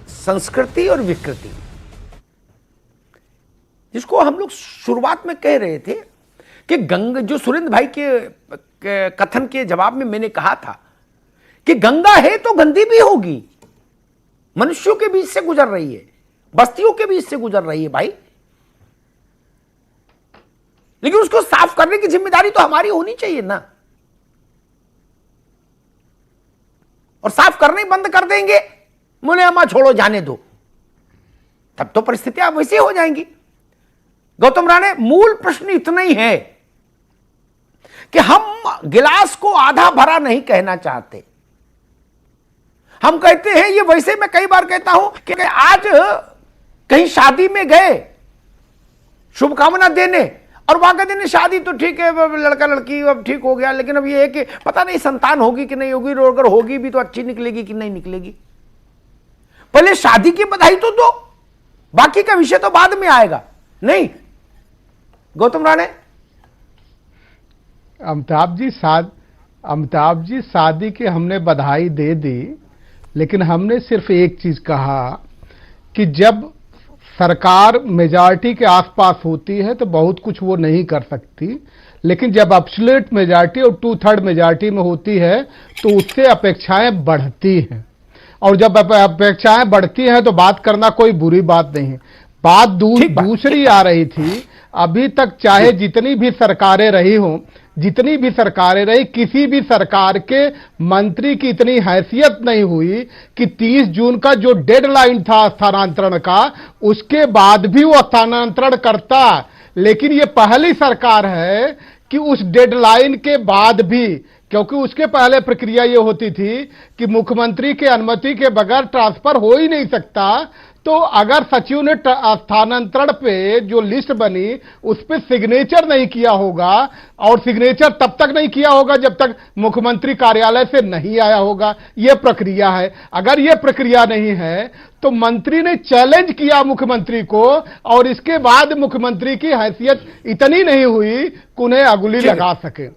संस्कृति और विकृति, जिसको हम लोग शुरुआत में कह रहे थे कि गंगा, जो सुरेंद्र भाई के कथन के जवाब में मैंने कहा था कि गंगा है तो गंदी भी होगी, मनुष्यों के बीच से गुजर रही है, बस्तियों के बीच से गुजर रही है भाई, लेकिन उसको साफ करने की जिम्मेदारी तो हमारी होनी चाहिए ना। और साफ करने बंद कर देंगे, बोले अम्मा छोड़ो जाने दो, तब तो परिस्थितियां वैसी हो जाएंगी। गौतम राणे, मूल प्रश्न इतना ही है कि हम गिलास को आधा भरा नहीं कहना चाहते। हम कहते हैं ये, वैसे मैं कई बार कहता हूं कि आज कहीं शादी में गए शुभकामना देने, और वहां कहते हैं शादी तो ठीक है, लड़का लड़की अब ठीक हो गया, लेकिन अब ये है कि पता नहीं संतान होगी कि नहीं होगी, और अगर होगी भी तो अच्छी निकलेगी कि नहीं निकलेगी। पहले शादी की बधाई तो दो, बाकी का विषय तो बाद में आएगा। नहीं गौतम राणे? अमिताभ जी शादी की हमने बधाई दे दी, लेकिन हमने सिर्फ एक चीज कहा कि जब सरकार मेजॉरिटी के आसपास होती है तो बहुत कुछ वो नहीं कर सकती, लेकिन जब एब्सोल्यूट मेजॉरिटी और 2/3 मेजॉरिटी में होती है तो उससे अपेक्षाएं बढ़ती हैं, और जब अपेक्षाएं बढ़ती हैं तो बात करना कोई बुरी बात नहीं है। बात दूसरी आ रही थी, अभी तक चाहे जितनी भी सरकारें रही हों, किसी भी सरकार के मंत्री की इतनी हैसियत नहीं हुई कि 30 जून का जो डेडलाइन था स्थानांतरण का, उसके बाद भी वो स्थानांतरण करता। लेकिन ये पहली सरकार है कि उस डेडलाइन के बाद भी, क्योंकि उसके पहले प्रक्रिया ये होती थी कि मुख्यमंत्री के अनुमति के बगैर ट्रांसफर हो ही नहीं सकता, तो अगर सचिव ने स्थानांतरण पे जो लिस्ट बनी उस पे सिग्नेचर नहीं किया होगा, और सिग्नेचर तब तक नहीं किया होगा जब तक मुख्यमंत्री कार्यालय से नहीं आया होगा। यह प्रक्रिया है। अगर यह प्रक्रिया नहीं है तो मंत्री ने चैलेंज किया मुख्यमंत्री को, और इसके बाद मुख्यमंत्री की हैसियत इतनी नहीं हुई कि उन्हें अंगुली लगा सके।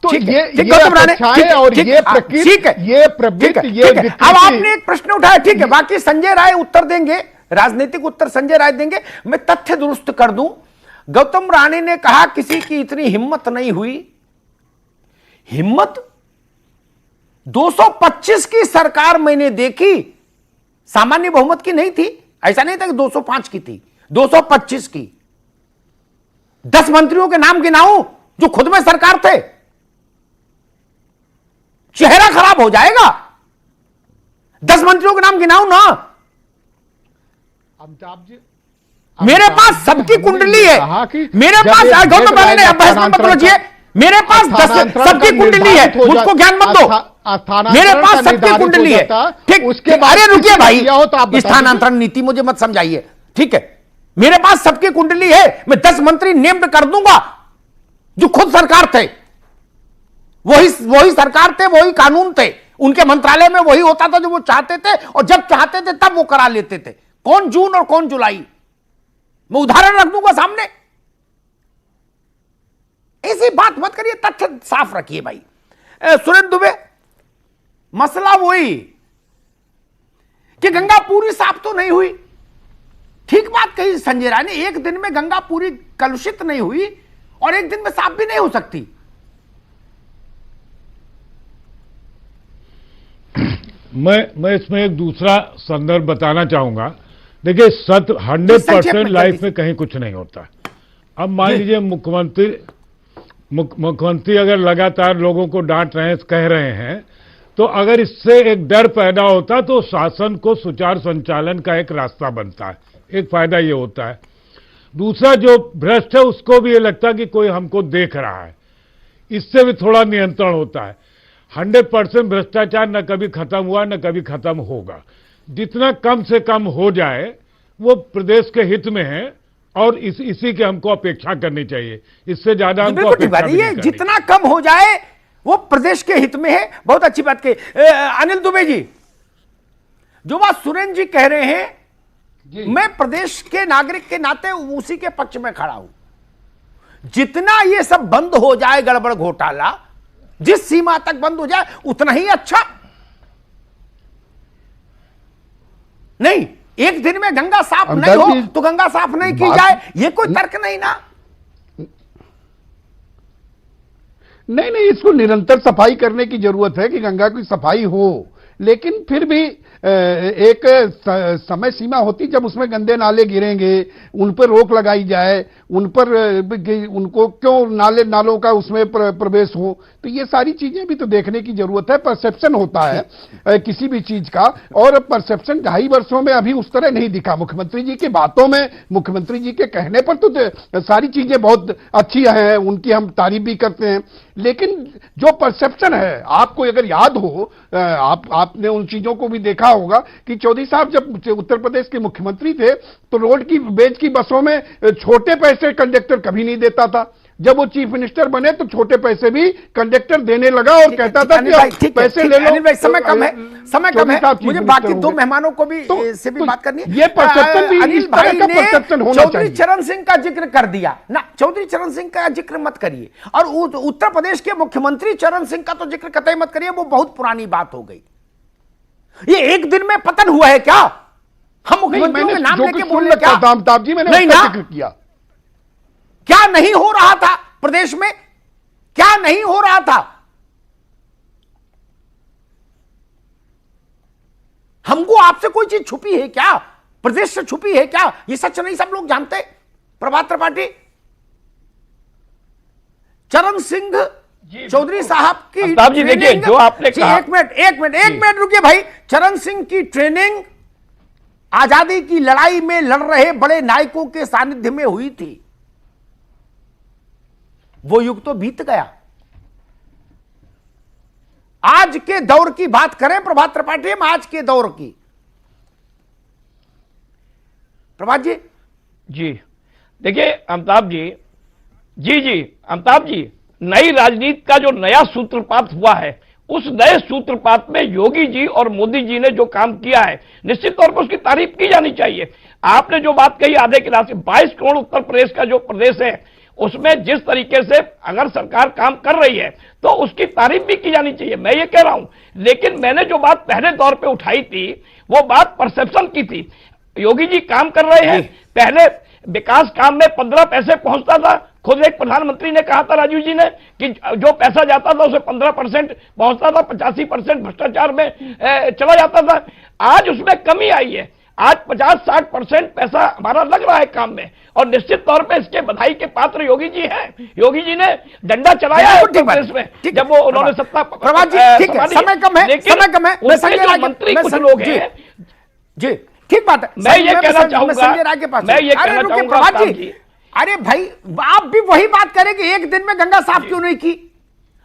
तो ये अपेक्षाएं और ये प्रवृत्ति, ये अब आपने एक प्रश्न उठाया, ठीक है, बाकी संजय राय उत्तर देंगे, राजनीतिक उत्तर संजय राय देंगे। मैं तथ्य दुरुस्त कर दूं, गौतम राणे ने कहा किसी की इतनी हिम्मत नहीं हुई। हिम्मत 225 की सरकार मैंने देखी, सामान्य बहुमत की नहीं थी। ऐसा नहीं था कि 205 की थी, 225 की। 10 मंत्रियों के नाम गिनाऊं जो खुद में सरकार थे, चेहरा खराब हो जाएगा। 10 मंत्रियों के नाम गिनाऊं ना। अमिताभ जी, मेरे पास सबकी कुंडली है, मेरे पास गौतम राणे ने बहस मत कीजिए, मेरे पास सबकी कुंडली है, मुझको ज्ञान मत दो। मेरे पास सबकी कुंडली है, ठीक। उसके बाद अरे रुकिए भाई, स्थानांतरण नीति मुझे मत समझाइए, ठीक है। मेरे पास सबकी कुंडली है, मैं 10 मंत्री नेम्ड कर दूंगा जो खुद सरकार थे, वही सरकार थे, वही कानून थे, उनके मंत्रालय में वही होता था जो वो चाहते थे, और जब चाहते थे तब वो करा लेते थे। कौन जून और कौन जुलाई, मैं उदाहरण रख दूंगा सामने। ऐसी बात मत करिए, तथ्य साफ रखिए भाई। सुरेंद्र दुबे, मसला वही कि गंगा पूरी साफ तो नहीं हुई। ठीक बात कही संजय राय ने, एक दिन में गंगा पूरी कलुषित नहीं हुई और एक दिन में साफ भी नहीं हो सकती। मैं इसमें एक दूसरा संदर्भ बताना चाहूंगा। देखिए, 100% लाइफ में कहीं कुछ नहीं होता। अब मान लीजिए मुख्यमंत्री अगर लगातार लोगों को डांट रहे हैं, कह रहे हैं, तो अगर इससे एक डर पैदा होता तो शासन को सुचारू संचालन का एक रास्ता बनता है। एक फायदा ये होता है। दूसरा, जो भ्रष्ट है उसको भी ये लगता है कि कोई हमको देख रहा है, इससे भी थोड़ा नियंत्रण होता है। 100% भ्रष्टाचार न कभी खत्म हुआ न कभी खत्म होगा। जितना कम से कम हो जाए वो प्रदेश के हित में है, और इसी की हमको अपेक्षा करनी चाहिए। इससे ज्यादा हमको अपेक्षा नहीं करनी। जितना कम हो जाए वो प्रदेश के हित में है। बहुत अच्छी बात कही अनिल दुबे जी। जो बात सुरेंद्र जी कह रहे हैं, मैं प्रदेश के नागरिक के नाते उसी के पक्ष में खड़ा हूं। जितना ये सब बंद हो जाए, गड़बड़ घोटाला जिस सीमा तक बंद हो जाए उतना ही अच्छा। नहीं, एक दिन में गंगा साफ नहीं हो तो गंगा साफ नहीं की जाए, ये कोई तर्क नहीं ना। नहीं, इसको निरंतर सफाई करने की जरूरत है कि गंगा की सफाई हो। लेकिन फिर भी एक समय सीमा होती जब उसमें गंदे नाले गिरेंगे, उन पर रोक लगाई जाए, उन पर उनको क्यों नालों का उसमें प्रवेश हो, तो ये सारी चीजें भी तो देखने की जरूरत है। परसेप्शन होता है किसी भी चीज का, और परसेप्शन 2.5 वर्षों में अभी उस तरह नहीं दिखा। मुख्यमंत्री जी की बातों में, मुख्यमंत्री जी के कहने पर तो सारी चीजें बहुत अच्छी हैं, उनकी हम तारीफ भी करते हैं, लेकिन जो परसेप्शन है, आपको अगर याद हो, आपने उन चीजों को भी देखा होगा कि चौधरी साहब जब उत्तर प्रदेश के मुख्यमंत्री थे तो रोड की बेच की बसों में छोटे पैसे कंडक्टर कभी नहीं देता था। जब वो चीफ मिनिस्टर बने तो छोटे पैसे भी कंडक्टर देने लगा और कहता था कि पैसे ले लो। अनिल भाई, समय कम है, मुझे बाकी 2 मेहमानों को भी से भी बात करनी है। ये परसेप्शन भी अनिल इस तरह भाई का ने परसेप्शन होना चाहिए। चौधरी चरण सिंह का जिक्र कर दिया ना, चौधरी चरण सिंह का जिक्र मत करिए, और उत्तर प्रदेश के मुख्यमंत्री चरण सिंह का तो जिक्र कतई मत करिए, वो बहुत पुरानी बात हो गई। ये एक दिन में पतन हुआ है क्या? हम मुख्यमंत्रियों के नाम लेके बोल रहे क्या? अमिताभ जी, मैंने नहीं ना, जिक्र किया। क्या नहीं हो रहा था प्रदेश में? क्या नहीं हो रहा था? हमको आपसे कोई चीज छुपी है क्या? प्रदेश से छुपी है क्या? ये सच नहीं सब लोग जानते। प्रभात त्रिपाठी, चरण सिंह चौधरी साहब की जी देखिए जो आपने कहा, एक मिनट रुकिए भाई। चरण सिंह की ट्रेनिंग आजादी की लड़ाई में लड़ रहे बड़े नायकों के सानिध्य में हुई थी। वो युग तो बीत गया। आज के दौर की बात करें प्रभात त्रिपाठी, हम आज के दौर की। प्रभात जी देखिए अमिताभ जी अमिताभ जी, नई राजनीति का जो नया सूत्रपात हुआ है, उस नए सूत्रपात में योगी जी और मोदी जी ने जो काम किया है, निश्चित तौर पर उसकी तारीफ की जानी चाहिए। आपने जो बात कही आधे की राशि, 22 करोड़ उत्तर प्रदेश का जो प्रदेश है, उसमें जिस तरीके से अगर सरकार काम कर रही है तो उसकी तारीफ भी की जानी चाहिए, मैं ये कह रहा हूं। लेकिन मैंने जो बात पहले दौर पे उठाई थी वो बात परसेप्शन की थी। योगी जी काम कर रहे हैं, पहले विकास काम में 15 पैसे पहुंचता था, खुद एक प्रधानमंत्री ने कहा था, राजीव जी ने, कि जो पैसा जाता था उसे 15% पहुंचता था, 85% भ्रष्टाचार में चला जाता था। आज उसमें कमी आई है, आज 50-60% पैसा हमारा लग रहा है काम में, और निश्चित तौर पे इसके बधाई के पात्र योगी जी हैं। योगी जी ने डंडा चलाया है उत्तर प्रदेश में जब वो उन्होंने सत्ता। प्रभात जी ठीक है, समय कम है, मैं संजय राय मंत्री कुछ लोग हैं जी, ठीक बात है। मैं ये कहना चाहूंगा, संजय राय के पास, मैं ये कहना चाहूंगा प्रभात जी, अरे भाई आप भी वही बात करें कि एक दिन में गंगा साफ क्यों नहीं की?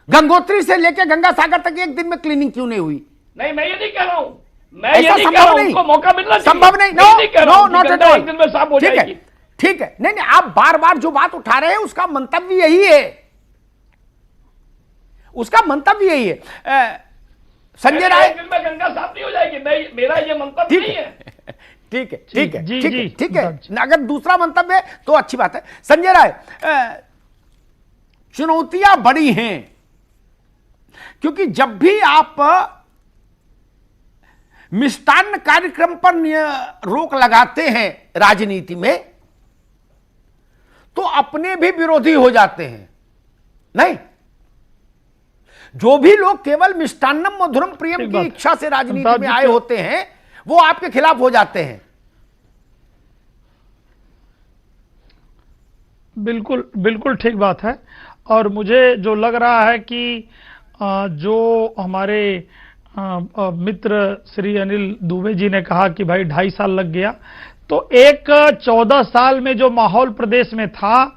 गंगोत्री से लेकर गंगा सागर तक एक दिन में क्लीनिंग क्यों नहीं हुई? नहीं, मैं ये नहीं कह रहा हूं, मैं ये नहीं कह रहा हूं, उनको मौका मिलना चाहिए। संभव नहीं, नो, नॉट एट ऑल, एक दिन में साफ हो जाएगी। ठीक है, नहीं, आप बार बार जो बात उठा रहे हैं उसका मंतव्य यही है, उसका मंतव्य यही है। संजय राय, एक दिन में गंगा साफ नहीं हो जाएगी, मेरा ये मंतव्य नहीं है। ठीक है, अगर दूसरा मंतव्य है तो अच्छी बात है। संजय राय, चुनौतियां बड़ी हैं, क्योंकि जब भी आप मिष्टान्न कार्यक्रम पर रोक लगाते हैं राजनीति में, तो अपने भी विरोधी हो जाते हैं। नहीं, जो भी लोग केवल मिष्टान्नम मधुरम प्रियम की इच्छा से राजनीति में आए होते हैं, वो आपके खिलाफ हो जाते हैं। बिल्कुल ठीक बात है। और मुझे जो लग रहा है कि जो हमारे मित्र श्री अनिल दुबे जी ने कहा कि भाई 2.5 साल लग गया, तो एक 14 साल में जो माहौल प्रदेश में था,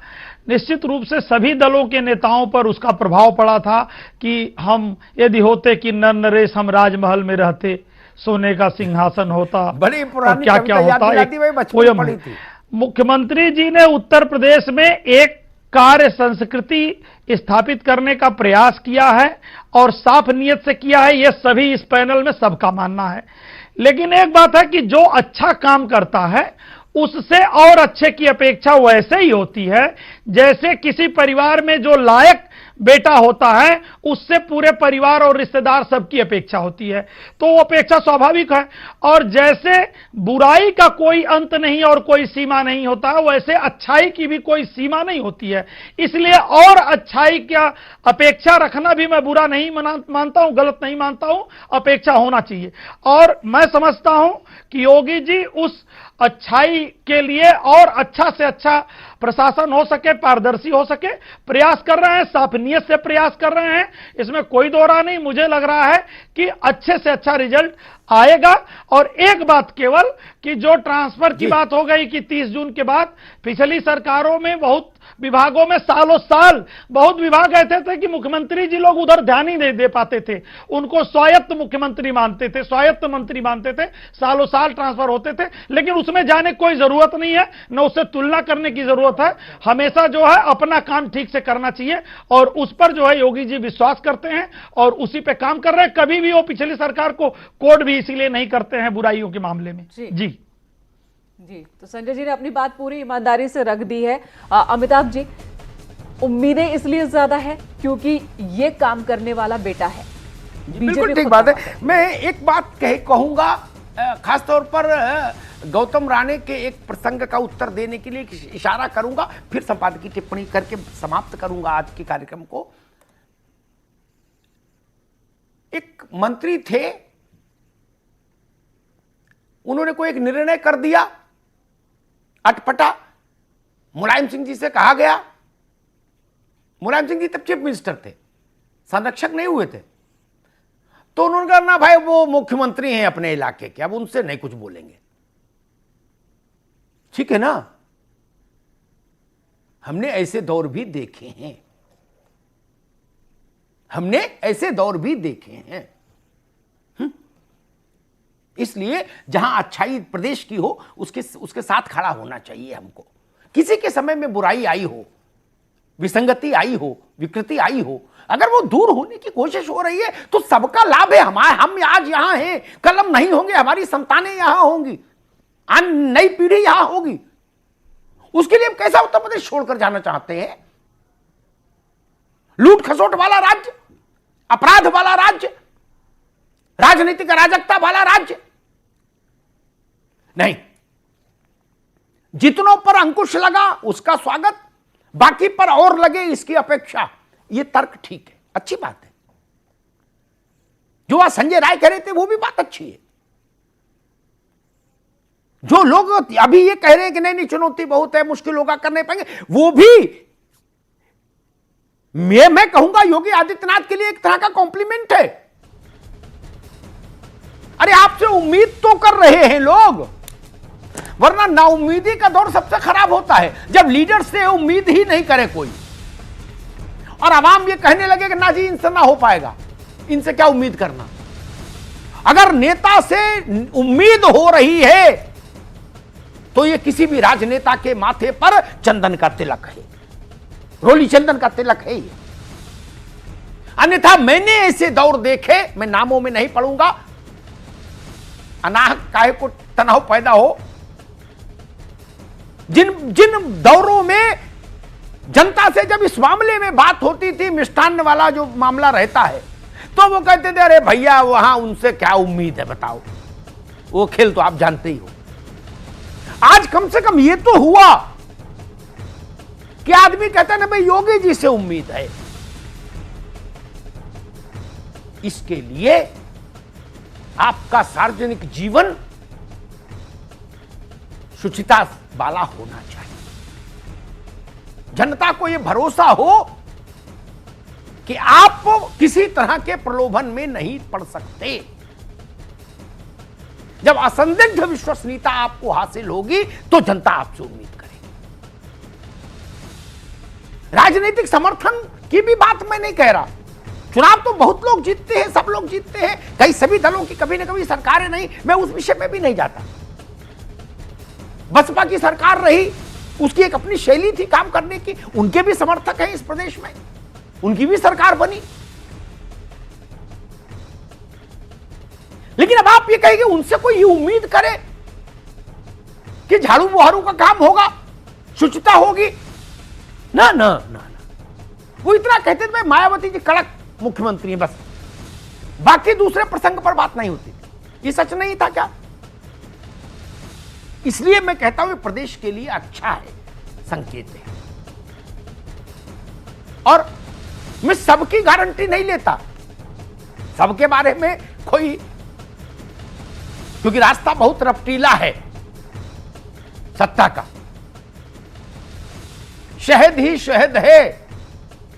निश्चित रूप से सभी दलों के नेताओं पर उसका प्रभाव पड़ा था कि हम यदि होते कि नर नरेश हम राजमहल में रहते, सोने का सिंहासन होता, बड़ी पुरानी क्या क्या होता। मुख्यमंत्री जी ने उत्तर प्रदेश में एक कार्य संस्कृति स्थापित करने का प्रयास किया है और साफ नीयत से किया है, यह सभी इस पैनल में सबका मानना है। लेकिन एक बात है कि जो अच्छा काम करता है उससे और अच्छे की अपेक्षा वैसे ही होती है जैसे किसी परिवार में जो लायक बेटा होता है उससे पूरे परिवार और रिश्तेदार सबकी अपेक्षा होती है, तो वो अपेक्षा स्वाभाविक है। और जैसे बुराई का कोई अंत नहीं और कोई सीमा नहीं होता, वैसे अच्छाई की भी कोई सीमा नहीं होती है। इसलिए और अच्छाई का अपेक्षा रखना भी मैं बुरा नहीं मानता हूं, गलत नहीं मानता हूं, अपेक्षा होना चाहिए। और मैं समझता हूं कि योगी जी उस अच्छाई के लिए और अच्छा से अच्छा प्रशासन हो सके, पारदर्शी हो सके, प्रयास कर रहे हैं, साफ नियत से प्रयास कर रहे हैं, इसमें कोई दो राय नहीं। मुझे लग रहा है कि अच्छे से अच्छा रिजल्ट आएगा। और एक बात केवल कि जो ट्रांसफर की बात हो गई कि 30 जून के बाद, पिछली सरकारों में बहुत विभागों में सालों साल बहुत विभाग ऐसे थे कि मुख्यमंत्री जी लोग उधर ध्यान ही नहीं दे पाते थे, उनको स्वायत्त मुख्यमंत्री मानते थे, स्वायत्त मंत्री मानते थे, सालों साल ट्रांसफर होते थे। लेकिन उसमें जाने की कोई जरूरत नहीं है, न उससे तुलना करने की जरूरत है। हमेशा जो है अपना काम ठीक से करना चाहिए और उस पर जो है योगी जी विश्वास करते हैं और उसी पे काम कर रहे हैं। कभी भी वो पिछली सरकार को कोड भी इसीलिए नहीं करते हैं बुराइयों के मामले में। जी जी, तो संजय जी ने अपनी बात पूरी ईमानदारी से रख दी है। अमिताभ जी, उम्मीदें इसलिए ज्यादा है क्योंकि ये काम करने वाला बेटा है। बिल्कुल ठीक बात है। मैं एक बात कहूंगा, खासतौर पर गौतम राणे के एक प्रसंग का उत्तर देने के लिए इशारा करूंगा, फिर संपादकीय टिप्पणी करके समाप्त करूंगा आज के कार्यक्रम को। एक मंत्री थे, उन्होंने कोई एक निर्णय कर दिया अटपटा, मुलायम सिंह जी से कहा गया। मुलायम सिंह जी तब चीफ मिनिस्टर थे, संरक्षक नहीं हुए थे, तो उन्होंने कहा ना भाई वो मुख्यमंत्री हैं अपने इलाके के, अब उनसे नहीं कुछ बोलेंगे। ठीक है ना, हमने ऐसे दौर भी देखे हैं, हमने ऐसे दौर भी देखे हैं। इसलिए जहां अच्छाई प्रदेश की हो उसके साथ खड़ा होना चाहिए हमको। किसी के समय में बुराई आई हो, विसंगति आई हो, विकृति आई हो, अगर वो दूर होने की कोशिश हो रही है तो सबका लाभ है। हम आज यहां हैं, कल हम नहीं होंगे, हमारी संतानें यहां होंगी, नई पीढ़ी यहां होगी। उसके लिए हम कैसा उत्तर प्रदेश छोड़कर जाना चाहते हैं? लूट खसोट वाला राज्य, अपराध वाला राज्य, राजनीतिक अराजकता वाला राज्य नहीं। जितनों पर अंकुश लगा उसका स्वागत, बाकी पर और लगे इसकी अपेक्षा। यह तर्क ठीक है, अच्छी बात है। जो आज संजय राय कह रहे थे वो भी बात अच्छी है। जो लोग अभी ये कह रहे हैं कि नहीं चुनौती बहुत है, मुश्किल होगा, करने पाएंगे, वो भी मैं कहूंगा योगी आदित्यनाथ के लिए एक तरह का कॉम्प्लीमेंट है। अरे आपसे उम्मीद तो कर रहे हैं लोग, वरना नाउम्मीदी का दौर सबसे खराब होता है, जब लीडर से उम्मीद ही नहीं करे कोई और आवाम ये कहने लगे कि ना जी इनसे ना हो पाएगा, इनसे क्या उम्मीद करना। अगर नेता से उम्मीद हो रही है तो ये किसी भी राजनेता के माथे पर चंदन का तिलक है, रोली चंदन का तिलक है ये। अन्यथा मैंने ऐसे दौर देखे, मैं नामों में नहीं पढ़ूंगा, अनाहक काहे को तनाव पैदा हो। जिन दौरों में जनता से जब इस मामले में बात होती थी, मिष्ठान्न वाला जो मामला रहता है, तो वो कहते थे अरे भैया वहां उनसे क्या उम्मीद है बताओ, वो खेल तो आप जानते ही हो। आज कम से कम ये तो हुआ कि आदमी कहता है ना भाई योगी जी से उम्मीद है। इसके लिए आपका सार्वजनिक जीवन शुचिता वाला होना चाहिए। जनता को यह भरोसा हो कि आप किसी तरह के प्रलोभन में नहीं पड़ सकते। जब असंदिग्ध विश्वसनीयता आपको हासिल होगी तो जनता आपसे उम्मीद करेगी। राजनीतिक समर्थन की भी बात मैं नहीं कह रहा, चुनाव तो बहुत लोग जीतते हैं, सब लोग जीतते हैं, कई सभी दलों की कभी ना कभी सरकारें नहीं, मैं उस विषय में भी नहीं जाता। बसपा की सरकार रही, उसकी एक अपनी शैली थी काम करने की, उनके भी समर्थक हैं इस प्रदेश में, उनकी भी सरकार बनी। लेकिन अब आप ये कहेंगे उनसे कोई ये उम्मीद करे कि झाड़ू बुहारू का काम होगा, शुचिता होगी, ना ना ना ना, वो इतना कहते थे भाई मायावती जी कड़क मुख्यमंत्री हैं बस, बाकी दूसरे प्रसंग पर बात नहीं होती। ये सच नहीं था क्या? इसलिए मैं कहता हूं प्रदेश के लिए अच्छा है, संकेत है। और मैं सबकी गारंटी नहीं लेता, सबके बारे में कोई, क्योंकि रास्ता बहुत रफ्तीला है सत्ता का, शहद ही शहद है।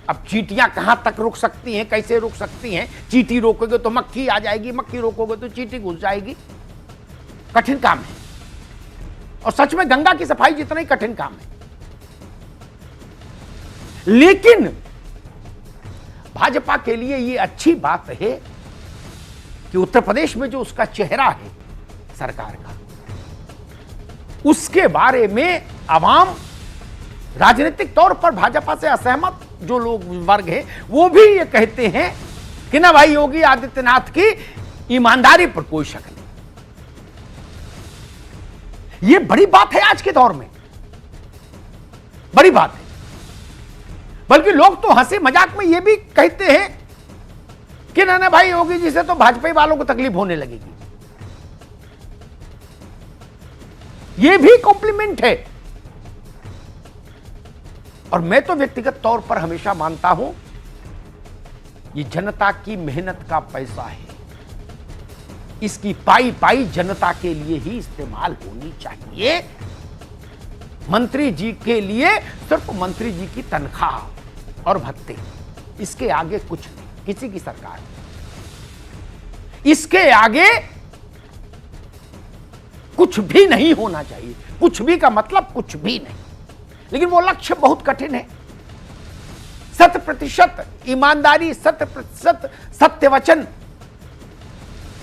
अब चींटियां कहां तक रुक सकती हैं, कैसे रुक सकती हैं? चींटी रोकोगे तो मक्खी आ जाएगी, मक्खी रोकोगे तो चींटी घुस जाएगी। कठिन काम है, और सच में गंगा की सफाई जितना ही कठिन काम है। लेकिन भाजपा के लिए यह अच्छी बात है कि उत्तर प्रदेश में जो उसका चेहरा है सरकार का, उसके बारे में आवाम, राजनीतिक तौर पर भाजपा से असहमत जो लोग वर्ग है, वो भी ये कहते हैं कि ना भाई योगी आदित्यनाथ की ईमानदारी पर कोई शक नहीं। ये बड़ी बात है आज के दौर में, बड़ी बात है। बल्कि लोग तो हंसी मजाक में ये भी कहते हैं कि ना भाई योगी जी से तो भाजपा वालों को तकलीफ होने लगेगी। ये भी कॉम्प्लीमेंट है। और मैं तो व्यक्तिगत तौर पर हमेशा मानता हूं ये जनता की मेहनत का पैसा है, इसकी पाई पाई जनता के लिए ही इस्तेमाल होनी चाहिए। मंत्री जी के लिए सिर्फ मंत्री जी की तनख्वाह और भत्ते, इसके आगे कुछ नहीं। किसी की सरकार इसके आगे कुछ भी नहीं होना चाहिए। कुछ भी का मतलब कुछ भी नहीं। लेकिन वो लक्ष्य बहुत कठिन है। 100% ईमानदारी, 100% सत्य वचन,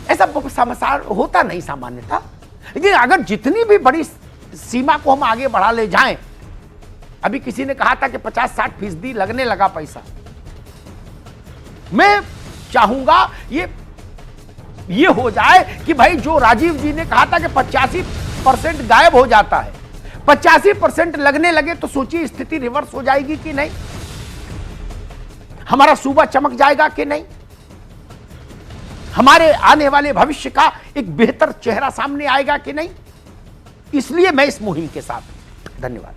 ऐसा समाचार होता नहीं सामान्यतः। लेकिन अगर जितनी भी बड़ी सीमा को हम आगे बढ़ा ले जाएं, अभी किसी ने कहा था कि 50-60% लगने लगा पैसा। मैं चाहूंगा ये हो जाए कि भाई जो राजीव जी ने कहा था कि 85% गायब हो जाता है, 85% लगने लगे तो सोचिए स्थिति रिवर्स हो जाएगी कि नहीं, हमारा सूबा चमक जाएगा कि नहीं, हमारे आने वाले भविष्य का एक बेहतर चेहरा सामने आएगा कि नहीं। इसलिए मैं इस मुहिम के साथ। धन्यवाद।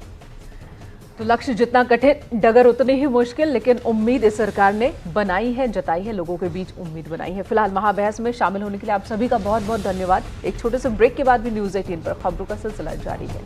तो लक्ष्य जितना कठिन, डगर उतनी ही मुश्किल, लेकिन उम्मीद इस सरकार ने बनाई है, जताई है, लोगों के बीच उम्मीद बनाई है। फिलहाल महाबहस में शामिल होने के लिए आप सभी का बहुत बहुत धन्यवाद। एक छोटे से ब्रेक के बाद भी न्यूज़ 18 पर खबरों का सिलसिला जारी है।